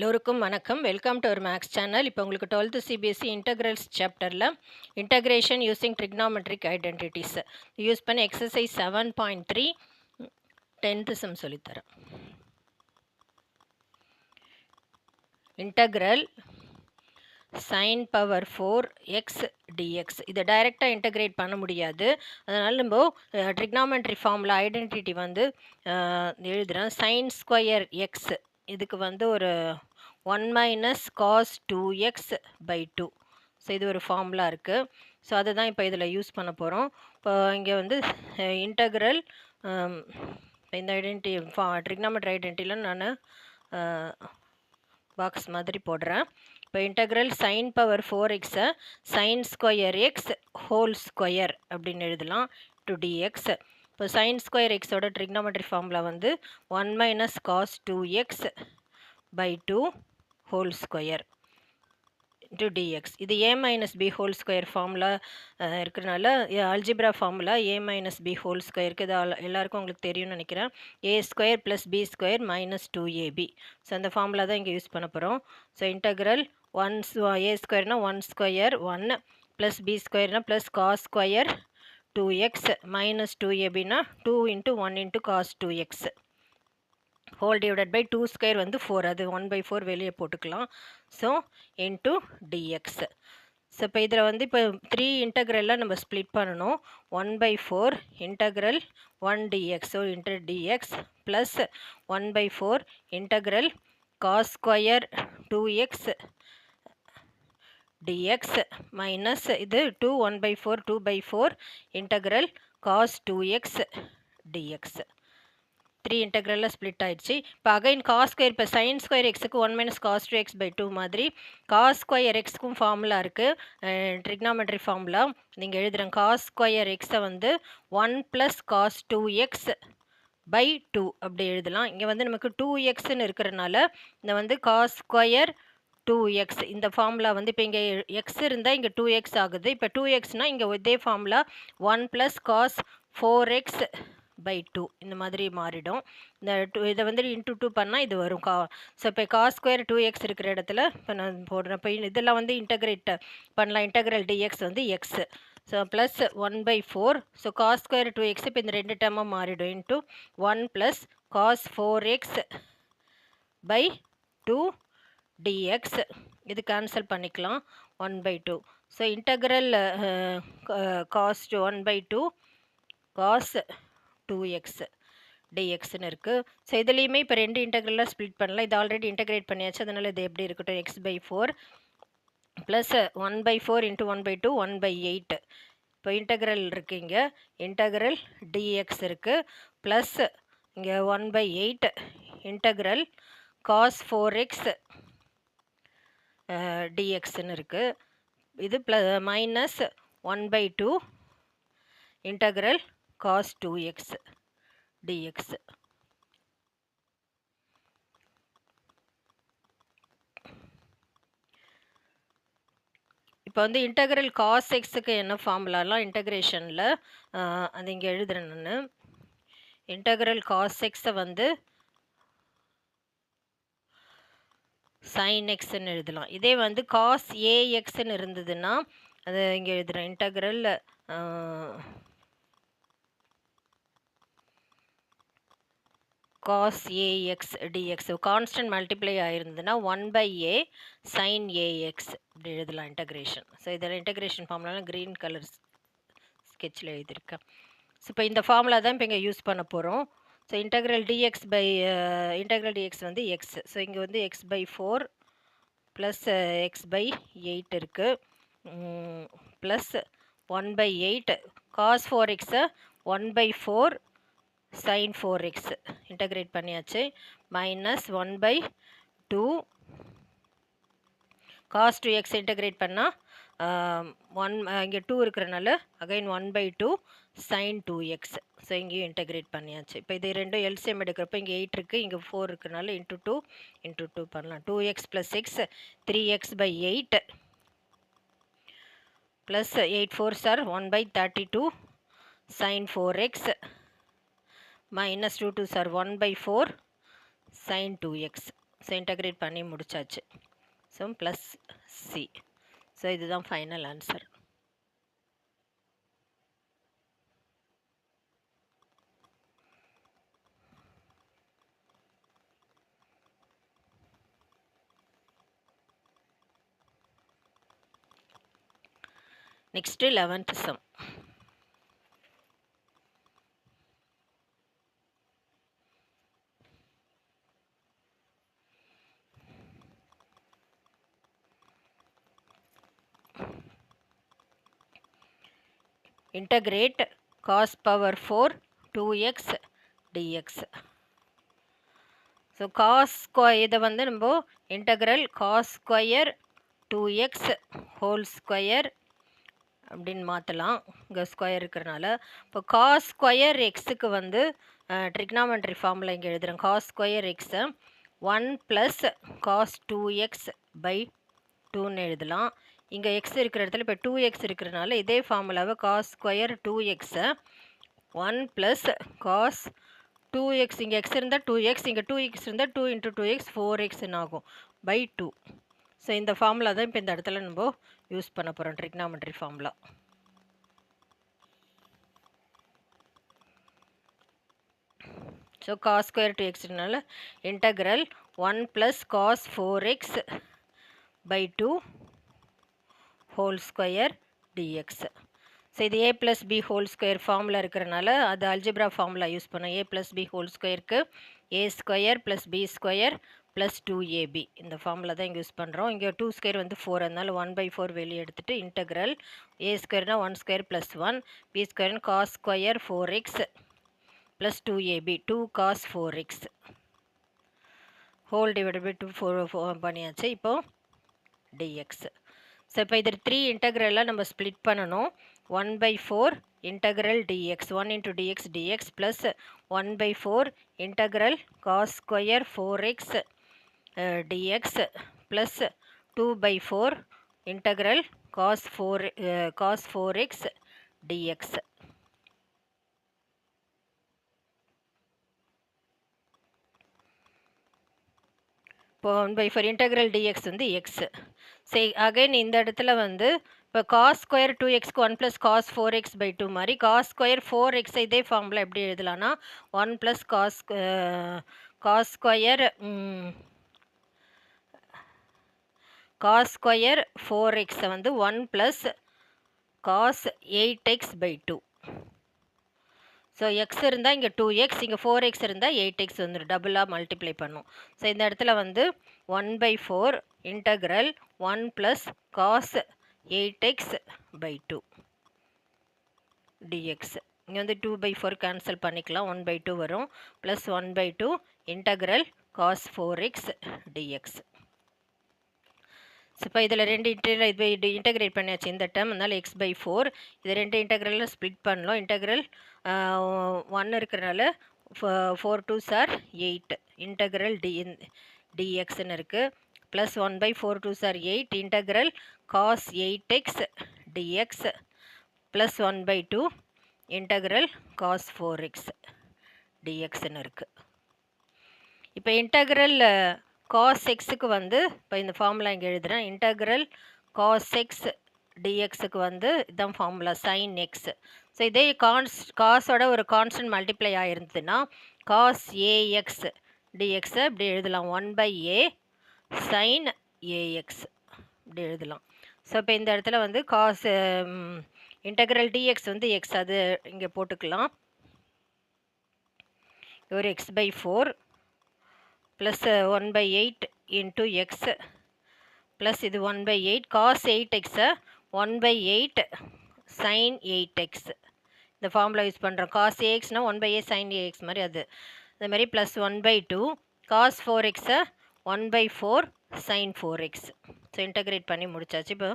எல்லோருக்கும் வணக்கம். Welcome to our maths channel. இப்போ உங்களுக்கு 12th சிபிஎஸ்சி இன்டகிரல்ஸ் சாப்டரில் integration using trigonometric identities use பண்ணி எக்ஸசைஸ் 7.3 10th சம் சொல்லித்தரேன். இன்டகிரல் sin power 4x dx இதை டைரெக்டாக இன்டகிரேட் பண்ண முடியாது. அதனால் நம்ம ட்ரிக்னாமெட்ரி ஃபார்மில் ஐடென்டிட்டி வந்து எழுதுகிறேன். sin ஸ்கொயர் எக்ஸ் இதுக்கு வந்து ஒரு 1 minus cos 2x by 2. So இது ஒரு ஃபார்முலா இருக்குது. ஸோ அதை தான் இப்போ இதில் யூஸ் பண்ண போகிறோம். இப்போ இங்கே வந்து இன்டகிரல் இந்த ட்ரிக்னாமெட்ரி ஐடென்டிட்டியில் நான் பாக்ஸ் மாதிரி போடுறேன். இப்போ integral sine power 4x sine square x whole square அப்படின்னு எழுதலாம் டு டிஎக்ஸ். இப்போ சைன் ஸ்கொயர் எக்ஸோட ட்ரிக்னாமெட்ரி ஃபார்முலா வந்து 1 minus cos 2x by 2 whole square to dx. இது a minus B whole square formula இருக்கிறனால algebra formula a minus B whole ஸ்கொயருக்கு இது எல்லாருக்கும் உங்களுக்கு தெரியும்னு நினைக்கிறேன். a square plus B square minus 2ab. So அந்த ஃபார்முலா தான் இங்கே யூஸ் பண்ண போகிறோம். ஸோ இன்டகிரல் a ஸ்கொயர்னா 1 ஸ்கொயர் 1 ப்ளஸ் பி ஸ்கொயர்னா plus cos square 2x minus 2abனா 2 into 1 into cos 2x whole divided by 2 square வந்து 4, அது 1/4 வெளியே போட்டுக்கலாம். So into dx. ஸோ இப்போ இதில் வந்து இப்போ 3 இன்டகிரல்லாம் நம்ம ஸ்ப்ளிட் பண்ணணும். 1/4 integral 1 dx. So inter dx plus 1/4 integral cos square 2x dx minus இது 2 1/4 2/4 integral cos 2x dx. 3 இன்டகிரலில் split ஆயிடுச்சு. இப்போ அகைன் காஸ் ஸ்கொயர், இப்போ சைன் ஸ்கொயர் எக்ஸுக்கு 1 மைனஸ் காஸ் 2x பை 2 மாதிரி காஸ் ஸ்கொயர் எக்ஸுக்கும் ஃபார்முலா இருக்குது. ட்ரிக்னாமெட்ரி ஃபார்முலா நீங்கள் எழுதுகிறேன். Cos square எக்ஸை வந்து 1 ப்ளஸ் காஸ் 2x பை 2 அப்படி எழுதலாம். இங்கே வந்து நமக்கு 2xன்னு இருக்கிறனால இந்த வந்து காஸ் ஸ்கொயர் 2x இந்த ஃபார்முலா வந்து இப்போ இங்கே எக்ஸ் இருந்தால் இங்கே 2x ஆகுது. இப்போ 2xனால் இங்கே இதே formula 1 plus cos 4x by 2 இந்த மாதிரி மாறிடும். இந்த இதை வந்து இன்ட்டு 2 பண்ணால் இது வரும். ஸோ இப்போ காஸ் ஸ்கொயர் 2x இருக்கிற இடத்துல இப்போ நான் போடுறேன். இப்போ இதெல்லாம் வந்து இன்டகிரேட் பண்ணலாம். இன்டகிரல் dx வந்து x. So plus 1/4. So cos square 2x இப்போ இந்த ரெண்டு டேர்மாக மாறிடும். Into 1 plus cos 4x by 2 dx. இது கேன்சல் பண்ணிக்கலாம் 1/2. So integral cos 1/2 cos 2x dxன்னு இருக்குது. ஸோ இதுலேயுமே இப்போ ரெண்டு இன்டகிரலாக ஸ்ப்ளிட் பண்ணலாம். இது ஆல்ரெடி இன்டகிரேட் பண்ணியாச்சு, அதனால் இது எப்படி இருக்கட்டும். x/4 plus 1/4 into 1/2 1/8. இப்போ இன்டகிரல் இருக்குது, இங்கே இன்டகிரல் dx இருக்குது ப்ளஸ் இங்கே 1/8 இன்டகிரல் காஸ் 4x dxன்னு இருக்குது. இது minus 1/2 integral cos 2x dx. இப்போ வந்து இன்டகிரல் காஸ் எக்ஸுக்கு என்ன ஃபார்முலாலாம் இன்டகிரேஷனில் அது இங்கே எழுதுறேன் நான். இன்டகிரல் காஸ் எக்ஸை வந்து சைன் எக்ஸ்ன்னு எழுதலாம். இதே வந்து காஸ் ஏஎக்ஸ்ன்னு இருந்ததுன்னா அது இங்கே எழுதுகிறேன். Integral cos ax dx constant multiply ஆகிருந்ததுன்னா 1/a சைன் ஏஎக்ஸ் இப்படி எழுதலாம் இன்டகிரேஷன். ஸோ இதெல்லாம் இன்டகிரேஷன் ஃபார்முலாலாம் க்ரீன் கலர் ஸ்கெட்சில் எழுதியிருக்கேன். ஸோ இப்போ இந்த ஃபார்முலா தான் இப்போ இங்கே யூஸ் பண்ண போகிறோம். ஸோ இன்டகிரல் dx வந்து எக்ஸ். ஸோ இங்கே வந்து x/4 ப்ளஸ் x/8 இருக்குது plus 1/8 cos 4x 1/4 sine 4x integrate பண்ணியாச்சு மைனஸ் 1/2 காஸ் 2x இன்டகிரேட் பண்ணால் இங்கே 2 இருக்கிறனால அகைன் 1/2 சைன் 2x. ஸோ இங்கேயும் இன்டகிரேட் பண்ணியாச்சு. இப்போ இது ரெண்டும் எல்சிஎம் எடுக்கிறப்ப இங்கே 8 இருக்குது, இங்கே 4 இருக்கிறனால இன்ட்டு 2 பண்ணலாம். 2x plus x 3x/8 plus 8 4s are 1/32 sine 4x minus 2 2s are 1/4 sin 2x. So integrate பண்ணி முடிச்சாச்சு. So plus C. ஸோ இதுதான் final answer. Next 11th sum. Integrate cos power 4 2x dx. So cos square இதை வந்து நம்ம integral cos square 2x whole square அப்படின்னு மாற்றலாம். இங்கே square இருக்கிறனால இப்போ காஸ் ஸ்கொயர் எக்ஸுக்கு வந்து ட்ரிக்னாமெண்ட்ரி ஃபார்முலா இங்கே எழுதுகிறேன். காஸ் ஸ்கொயர் எக்ஸை 1 ப்ளஸ் காஸ் 2x பை 2ன்னு எழுதலாம். இங்கே எக்ஸ் இருக்கிற இடத்துல இப்போ 2x இருக்கிறனால இதே ஃபார்முலாவை காஸ் ஸ்கொயர் 2xை 1 ப்ளஸ் காஸ் 2x, இங்கே எக்ஸ் இருந்தால் 2x, இங்கே 2x இருந்தால் 2 × 2x 4xன்னு ஆகும் பை 2. ஸோ இந்த ஃபார்முலா தான் இப்போ இந்த இடத்துல நம்ம யூஸ் பண்ண போகிறோம், trigonometry formula. So cos square 2xனால integral 1 plus cos 4x by 2 whole square dx. So இது a plus B whole square formula இருக்கிறனால அது அல்ஜிப்ரா ஃபார்முலா யூஸ் பண்ணோம். ஏ ப்ளஸ் பி ஹோல் ஸ்கொயருக்கு a square plus B square plus 2ab இந்த formula தான் இங்கே use பண்ணுறோம். இங்கே 2 ஸ்கொயர் வந்து 4, அதனால 1/4 வெளியே எடுத்துகிட்டு இன்டகிரல் ஏ ஸ்கொயர்னால் 1 ஸ்கொயர் ப்ளஸ் 1 பி ஸ்கொயர்னு cos square 4x plus 2ab 2 cos 4x whole divided by 2 4 பண்ணியாச்சு. இப்போது dx. ஸோ இப்போ இது 3 இன்டகிரலாக நம்ம ஸ்ப்ளிட் பண்ணணும். 1/4 integral dx 1 into dx dx plus 1/4 integral cos square 4x dx plus 2/4 integral cos 4x dx. இப்போ 1/4 integral dx வந்து x. சரி again இந்த இடத்துல வந்து இப்போ காஸ் ஸ்கொயர் 2xக்கு 1 ப்ளஸ் காஸ் 4x பை 2 மாதிரி காஸ் ஸ்கொயர் 4x இதே ஃபார்முலா எப்படி எழுதலாம்னா 1 plus cos square cos square 4xை வந்து 1 plus cos 8x by 2. So x இருந்தால் இங்கே 2x, இங்கே 4x இருந்தால் 8x வந்துடும், டபுளாக மல்டிப்ளை பண்ணும். ஸோ இந்த இடத்துல வந்து 1/4 integral 1 plus cos 8x by 2 dx. இங்கே வந்து 2/4 கேன்சல் பண்ணிக்கலாம், 1/2 வரும், plus 1/2 integral cos 4x dx. So இப்போ இதில் 2 இது இன்டகிரேட் பண்ணியாச்சு இந்த டேர்ம், அதனால் x/4 இது 2 இன்டகிரலில் ஸ்ப்ளிட் பண்ணலாம். இன்டகிரல் 1 இருக்கிறனால 4 2s are 8 இன்டகிரல் dxன்னு இருக்குது. Plus 1/4 2s are 8 integral cos 8x dx plus 1/2 integral cos 4x dxன்னு இருக்குது. இப்போ இன்டகிரல் காஸ் எக்ஸுக்கு வந்து இப்போ இந்த ஃபார்முலா இங்கே எழுதுகிறேன். இன்டகிரல் காஸ் எக்ஸ் டிஎக்ஸுக்கு வந்து இதுதான் ஃபார்முலா சைன் எக்ஸ். ஸோ இதே காஸோட ஒரு கான்ஸ்டன்ட் மல்டிப்ளை ஆகிருந்ததுன்னா காஸ் ஏஎக்ஸ் டிஎக்ஸை இப்படி எழுதலாம், 1/a சைன் ஏஎக்ஸ் இப்படி எழுதலாம். ஸோ இப்போ இந்த இடத்துல வந்து காஸ் இன்டகிரல் டிஎக்ஸ் வந்து எக்ஸ், அது இங்கே போட்டுக்கலாம். ஒரு x/4 plus 1/8 into X plus இது 1/8 காஸ் 8xை 1/8 சைன் 8x இந்த ஃபார்முலா யூஸ் பண்ணுறோம். காஸ் ஏஎக்ஸ்னால் 1/a சைன் ஏஎக்ஸ் மாதிரி அது மாதிரி ப்ளஸ் 1/2 காஸ் 4xை 1/4 சைன் 4x. ஸோ இன்டகிரேட் பண்ணி முடிச்சாச்சு. இப்போ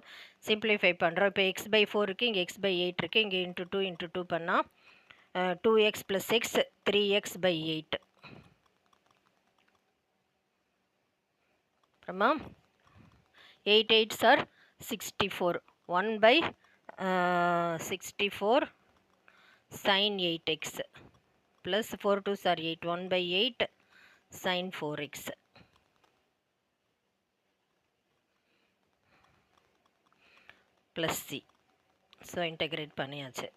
சிம்பிளிஃபை பண்ணுறோம். இப்போ x/4 இருக்குது, இங்கே x/8 இருக்குது, இங்கே இன்ட்டு 2 இன்ட்டு 2 பண்ணால் 2x + x 3x/8. அப்புறமா 8 8s are 64 1/64 sin 8x plus 4 2s are 8 1/8 sin 4x. Plus C. So integrate பண்ணியாச்சு.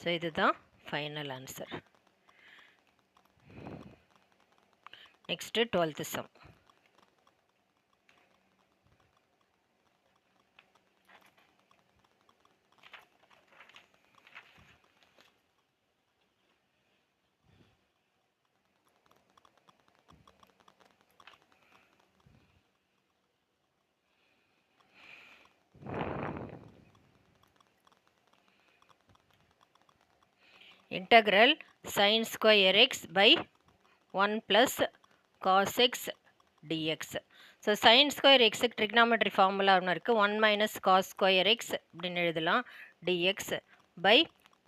ஸோ இதுதான் final answer. Next 12th sum. Integral sin square x by 1 plus cos x dx. So sin square x trigonometry formula ஒன்று இருக்குது. 1 minus cos square x அப்படின்னு எழுதலாம். dx by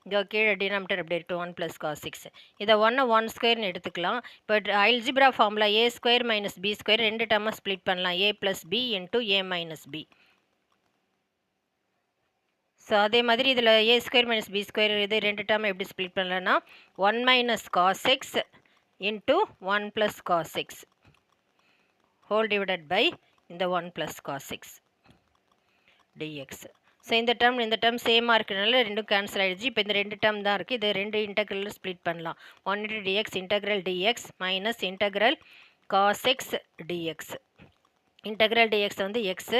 இங்கே கீழே denominator எப்படி இருக்குது 1 plus cos x. இதை 1 ஸ்கொயர்னு எடுத்துக்கலாம். இப்போ algebra formula a square minus b square ரெண்டு டேர்மாக ஸ்ப்ளிட் பண்ணலாம். a plus b into a minus b. So அதே மாதிரி இதில் a square minus B square இது ரெண்டு டேர்ம் எப்படி ஸ்ப்ளிட் பண்ணலன்னா 1 minus cos x into 1 plus cos x whole divided by இந்த 1 plus cos x dx. So இந்த டேர்ம் சேமாக இருக்கிறதுனால ரெண்டும் கேன்சல் ஆகிடுச்சு. இப்போ இந்த ரெண்டு டேர்ம் தான் இருக்குது. இது ரெண்டு இன்டெக்ரலில் ஸ்ப்ளிட் பண்ணலாம். 1 into dx integral dx minus integral cos x dx. Integral dx வந்து எக்ஸு,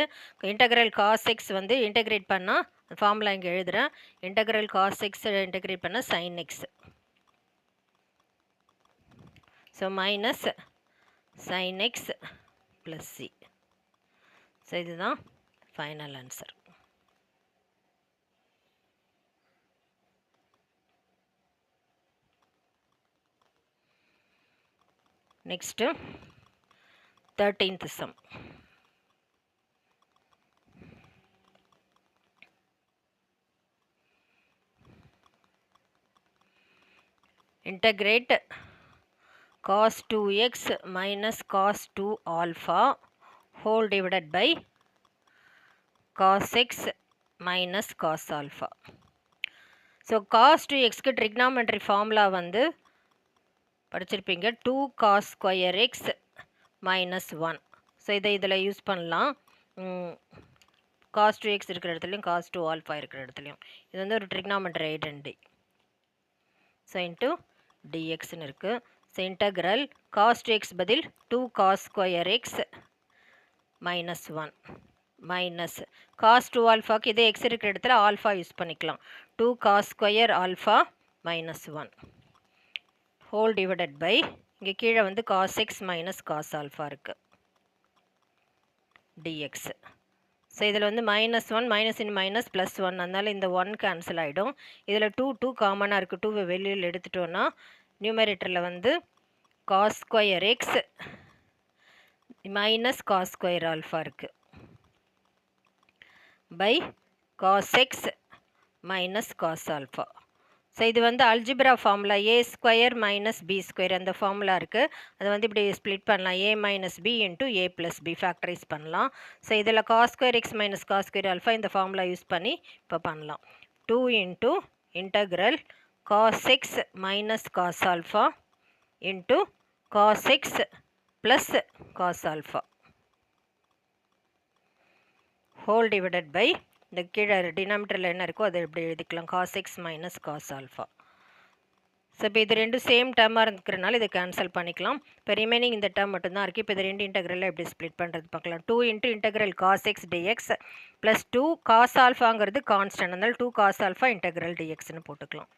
இன்டெக்ரல் காஸ் எக்ஸ் வந்து இன்டெகிரேட் பண்ணால் ஃபார்முலா இங்கே எழுதுகிறேன். இன்டெக்ரல் காஸ் எக்ஸ் இன்டெகிரேட் பண்ணால் sine x. So minus sine x plus C. So இதுதான் final answer. Next 13th sum. Integrate cos 2x minus cos 2 alpha whole divided by cos x minus cos alpha. So cos 2x க்கு trigonometry formula வந்து படிச்சிருப்பீங்க 2 cos square x minus 1. So இதில் use பண்ணலாம். cos 2x இருக்கிற இடத்துலையும் cos 2 alpha இருக்கிற இடத்துலையும் இது வந்து ஒரு trigonometry identity. ஸோ இன்ட்டு டிஎக்ஸ்னு இருக்குது. ஸோ இன்டகிரல் காஸ் 2x பதில் 2 cos square x minus 1 minus cos 2 ஆல்ஃபாக்கு இதே எக்ஸ் இருக்கிற இடத்துல ஆல்ஃபா யூஸ் பண்ணிக்கலாம். 2 cos square alpha minus 1 whole divided by இங்கே கீழே வந்து cos x minus cos alpha இருக்குது டிஎக்ஸ். ஸோ இதில் வந்து -1 மைனஸ் இன் மைனஸ் ப்ளஸ் 1 அதனால் இந்த 1 கேன்சல் ஆகிடும். இதில் 2 காமனாக இருக்குது. 2 வெளியில் எடுத்துட்டோன்னா நியூமரேட்டரில் வந்து cos square x minus cos square alpha இருக்குது by cos x minus cos alpha. So இது வந்து algebra formula a square minus B square அந்த ஃபார்முலா இருக்குது. அதை வந்து இப்படி ஸ்ப்ளிட் பண்ணலாம். A minus B into a plus B factorise பண்ணலாம். ஸோ இதில் cos square x minus cos square alpha இந்த ஃபார்முலா யூஸ் பண்ணி இப்போ பண்ணலாம். 2 into integral cos x minus cos alpha into cos X plus cos alpha whole divided by இந்த கீழே டினாமினேட்டரில் என்ன இருக்கோ அதை எப்படி எழுதிக்கலாம் cos x minus cos alpha. So இப்போ இது ரெண்டும் சேம் டேர்மாக இருக்கிறனால இதை கேன்சல் பண்ணிக்கலாம். இப்போ ரிமைனிங் இந்த டேர்ம் மட்டும்தான் இருக்குது. இப்போ இது ரெண்டு இன்டெக்ரலில் எப்படி ஸ்ப்ளிட் பண்ணுறது பார்க்கலாம். 2 into integral cos x dx plus 2 cos ஆல்ஃபாங்கிறது கான்ஸ்டன்ட் அதனால் 2 காஸ் ஆல்ஃபா இன்டெக்ரல் டிஎக்ஸ்னு போட்டுக்கலாம்.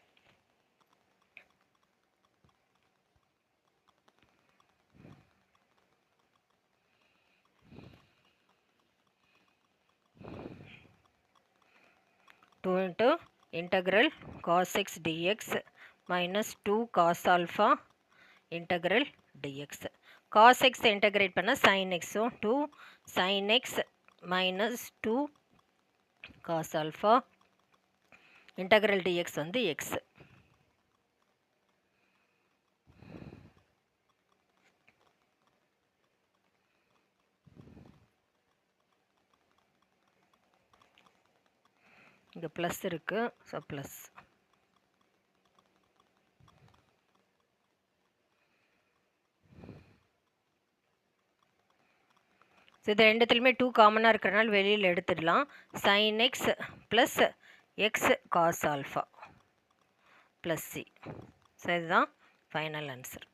Two into integral cos x dx minus 2 cos alpha integral dx. cos x integrate பண்ண sin x. So 2 sin x minus 2 cos alpha integral dx வந்து x. இங்கே plus இருக்குது. So plus so இது ரெண்டுத்துலையுமே 2 காமனாக இருக்கிறனால வெளியில் எடுத்துடலாம். sin x plus x cos alpha plus C. So இதுதான் final answer.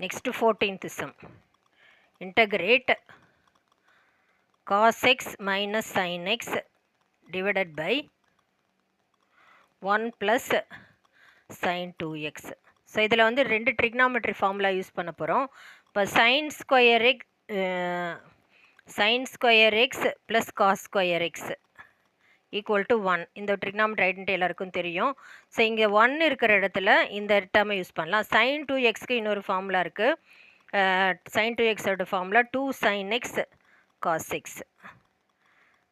Next 14th sum. Integrate cos x minus sin x divided by 1 plus sin 2x. So இதில் வந்து ரெண்டு ட்ரிக்னாமெட்ரி ஃபார்முலா யூஸ் பண்ண போகிறோம். இப்போ sin square x plus cos square x equal to 1. இந்த trigonometry identity எல்லாருக்கும் தெரியும். So இங்கே 1 இருக்கிற இடத்துல இந்த டேர்மை யூஸ் பண்ணலாம். sin 2xக்கு இன்னொரு ஃபார்முலா இருக்குது. sin 2xோட formula 2 sin x cos x.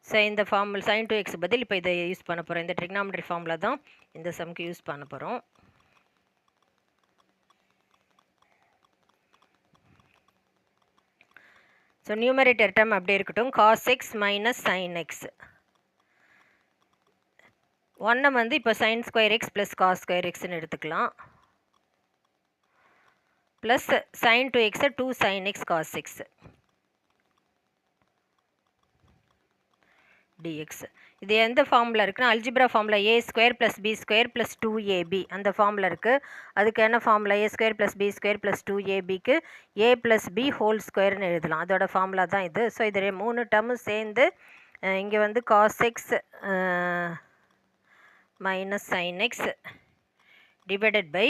So இந்த ஃபார்முலா sin 2x பதில் இப்போ இதை யூஸ் பண்ண போகிறோம். இந்த ட்ரிக்னாமெட்ரி ஃபார்முலா தான் இந்த சம்க்கு யூஸ் பண்ண போகிறோம். ஸோ நியூமரேட்டர் டேர்ம் அப்படியே இருக்கட்டும். cos x minus sin x. 1 வந்து இப்போ sin square x plus cos square xன்னு எடுத்துக்கலாம். Plus sin 2x 2 sin x cos x dx. இது எந்த ஃபார்முலா இருக்குன்னா algebra formula a square plus b square plus 2ab அந்த formula இருக்குது. அதுக்கு என்ன formula a square plus b square plus 2abக்கு a plus b whole ஸ்கொயர்னு எழுதலாம். அதோட ஃபார்முலா தான் இது. ஸோ இது 3 டேர்மும் சேர்ந்து இங்கே வந்து cos x minus sin x divided by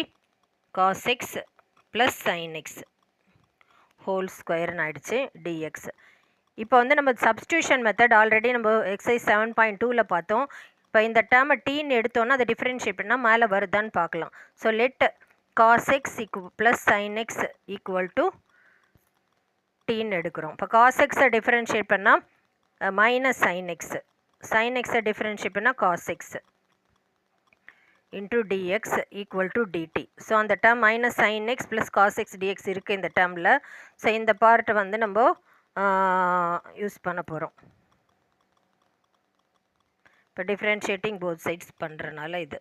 cos x plus sin x whole square ஆயிடுச்சு dx. இப்போ வந்து நம்ம சப்ஸ்டியூஷன் மெத்தட் ஆல்ரெடி நம்ம எக்ஸசைஸ் 7.2ல பார்த்தோம். இப்போ இந்த டேர்மை டீன்னு எடுத்தோன்னா அதை டிஃப்ரென்ஷியேட் பண்ணால் மேலே வருதான்னு பார்க்கலாம். So let cos x plus sin x equal to டீன்னு எடுக்கிறோம். இப்போ cos x டிஃப்ரென்ஷியேட் பண்ணால் minus sin x, sin x differentiate பண்ணால் cos x into dx equal to dt. So அந்த term minus sin x plus cos x dx இருக்குது இந்த டேர்மில். So இந்த பார்ட்டை வந்து நம்ம யூஸ் பண்ண போகிறோம். இப்போ டிஃப்ரென்ஷியேட்டிங் போத் சைட்ஸ் பண்ணுறனால இது.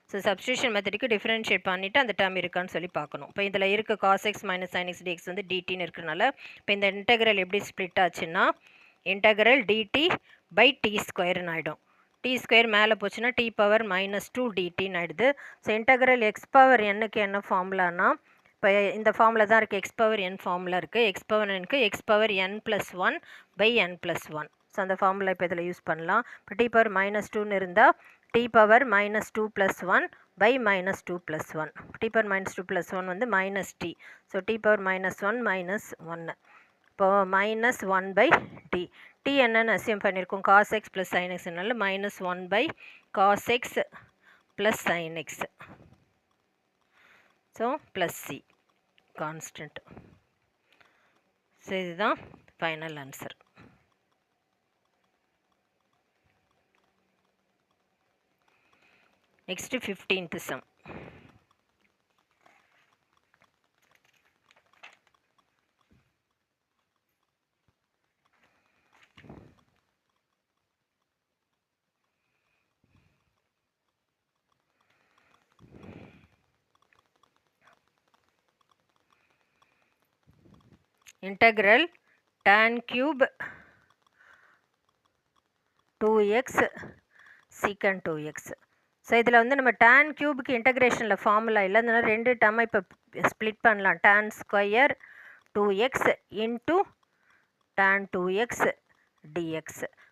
ஸோ சப்ஸ்டியூஷன் மெத்தடுக்கு டிஃப்ரென்ஷியேட் பண்ணிவிட்டு அந்த டேர்ம் இருக்கான்னு சொல்லி பார்க்கணும். இப்போ இதில் இருக்க cos x minus sin x dx வந்து dtன்னு இருக்கிறனால இப்போ இந்த இன்டெக்ரல் எப்படி ஸ்ப்ளிட் ஆச்சுன்னா இன்டெக்ரல் dt பை டி ஸ்கொயர்னு ஆகிடும். டி ஸ்கொயர் மேலே போச்சுன்னா டி பவர் மைனஸ் 2 டிடின்னு ஆகிடுது. ஸோ இன்டெக்ரல் எக்ஸ் பவர் என்னுக்கு என்ன ஃபார்முலானா இப்போ இந்த ஃபார்முலா தான் இருக்குது. எக்ஸ் பவர் என் ஃபார்முலா இருக்குது. எக்ஸ் பவர் எனுக்கு x power n plus 1 by n plus 1. So அந்த ஃபார்முலா இப்போ இதில் யூஸ் பண்ணலாம். இப்போ டி பவர் மைனஸ் 2ன்னு இருந்தால் T power minus 2 plus 1 by minus 2 plus 1. T power minus 2 plus 1 வந்து minus T. So T power minus 1 minus 1. இப்போ minus 1 by T. T என்னன்னு அசியூம் பண்ணியிருக்கோம் cos x ப்ளஸ் sin xனால minus 1 by cos x plus sin x. So plus C constant. So இதுதான் final answer. Next 15th sum. integral tan cube 2x secant 2x. So இதில் வந்து நம்ம tan cube இன்டகிரேஷனில் formula இல்லை, அதனால ரெண்டு டேர்மை இப்போ ஸ்ப்ளிட் பண்ணலாம். tan square 2x into tan 2x dx.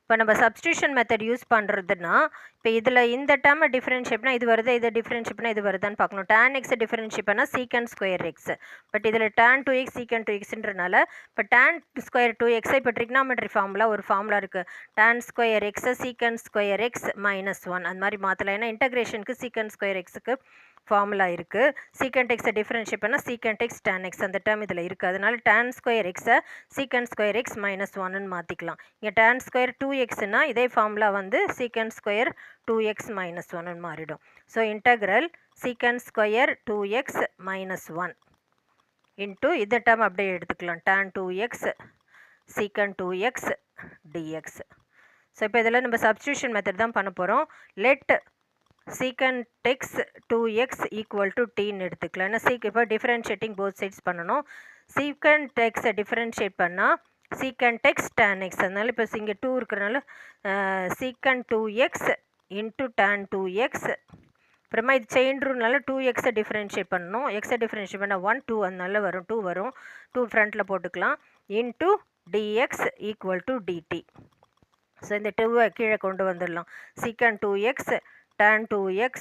இப்போ நம்ம சப்ஸ்டியூஷன் மெத்தட் யூஸ் பண்ணுறதுன்னா இப்போ இதில் இந்த டேர்மை டிஃப்ரென்ஷியேட்னா இது வருது, இதை டிஃப்ரென்ஷியேட்னா இது வருதான்னு பார்க்கணும். tan x டிஃப்ரென்ஷியேட் பண்ணால் சீக்கண்ட் ஸ்கொயர் எக்ஸ். பட் இதில் tan 2x சீக்கண்ட் 2xன்றனால இப்போ tan ஸ்கொயர் 2x இப்போ ட்ரிக்னாமெட்ரி ஃபார்முலா ஒரு ஃபார்முலா இருக்குது. tan square X secant square x minus 1 அந்த மாதிரி மாற்றலாம். ஏன்னா இன்டகிரேஷனுக்கு சீக்கண்ட் ஸ்கொயர் எக்ஸுக்கு ஃபார்முலா இருக்குது. சீக்கண்ட் எக்ஸை டிஃப்ரென்ஷியேட் பண்ணால் சீக்கண்ட் எக்ஸ் tan x அந்த டேர்ம் இதில் இருக்குது. அதனால tan ஸ்கொயர் எக்ஸை சீக்கண்ட் ஸ்கொயர் எக்ஸ் மைனஸ் 1ன்னு மாற்றிக்கலாம். இங்கே tan ஸ்கொயர் 2xன்னா இதே ஃபார்முலா வந்து சீக்கண்ட் ஸ்கொயர் 2x மைனஸ் 1ன்னு மாறிடும். So integral secant square 2x minus 1 into இந்த டேர்ம் அப்படியே எடுத்துக்கலாம் tan 2x secant 2x dx. So இப்போ இதில் நம்ம சப்ஸ்டியூஷன் மெத்தட் தான் பண்ண போகிறோம். Let secant x 2x equal to tன்னு எடுத்துக்கலாம். ஏன்னா இப்போ டிஃபரன்ஷியேட்டிங் போத் சைட்ஸ் பண்ணணும். secant x டிஃபரன்ஷியேட் பண்ணால் secant x tan x. அதனால இப்போ இங்கே 2 இருக்கிறனால secant 2x into tan 2x. அப்புறமா இது செயின் ரூல்னால 2x டிஃபரன்ஷியேட் பண்ணணும். எக்ஸை டிஃபரன்ஷியேட் பண்ணால் 1 2 அதனால வரும் 2 வரும். 2 ஃப்ரண்ட்டில் போட்டுக்கலாம். Into dx equal to dt. So இந்த 2 கீழே கொண்டு வந்துடலாம். secant 2x tan 2x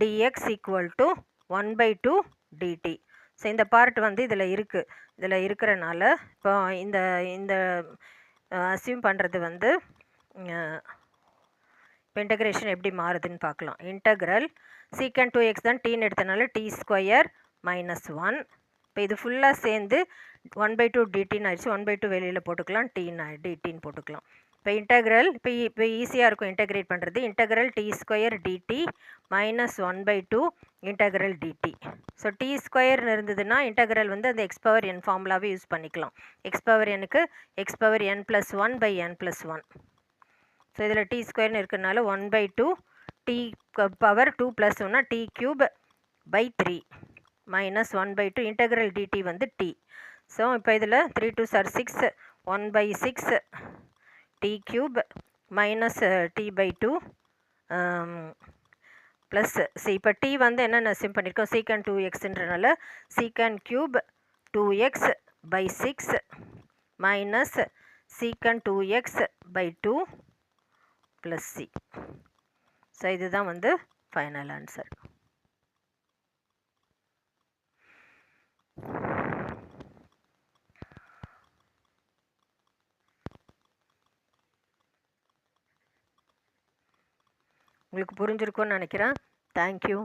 dx equal to 1/2 dt. So இந்த பார்ட் வந்து இதில் இருக்குது. இதில் இருக்கிறனால இப்போ இந்த இந்த அசியூம் பண்ணுறது வந்து இப்போ இன்டகிரேஷன் எப்படி மாறுதுன்னு பார்க்கலாம். இன்டகிரல் secant 2x தான் டீன்னு எடுத்தனால t² -1. இப்போ இது ஃபுல்லாக சேர்ந்து 1/2 dtன்னு ஆயிடுச்சு. 1/2 வெளியில் போட்டுக்கலாம், dtன்னு போட்டுக்கலாம். இப்போ இன்டகிரல் இப்போ ஈஸியாக இருக்கும் இன்டகிரேட் பண்ணுறது. Integral t² dt -1/2 integral dt. So t² இருந்ததுன்னா இன்டகிரல் வந்து அந்த x⁴n ஃபார்முலாவே யூஸ் பண்ணிக்கலாம். x⁴nக்கு x⁴n+1/n+1. ஸோ இதில் t² இருக்கிறதுனால 1/2 t power 2 + 1 t³/3 -1/2 integral dt வந்து t. ஸோ இப்போ இதில் 3 2s are 6 1/6 t³ minus t/2 plus C. இப்போ t வந்து என்னென்ன அசியூம் பண்ணியிருக்கோம், secant 2xன்றனால secant³ 2x/6 minus secant 2x/2 plus C. So இதுதான் வந்து ஃபைனல் ஆன்சர். உங்களுக்கு புரிஞ்சிருக்கும்னு நினைக்கிறேன். தேங்க்யூ.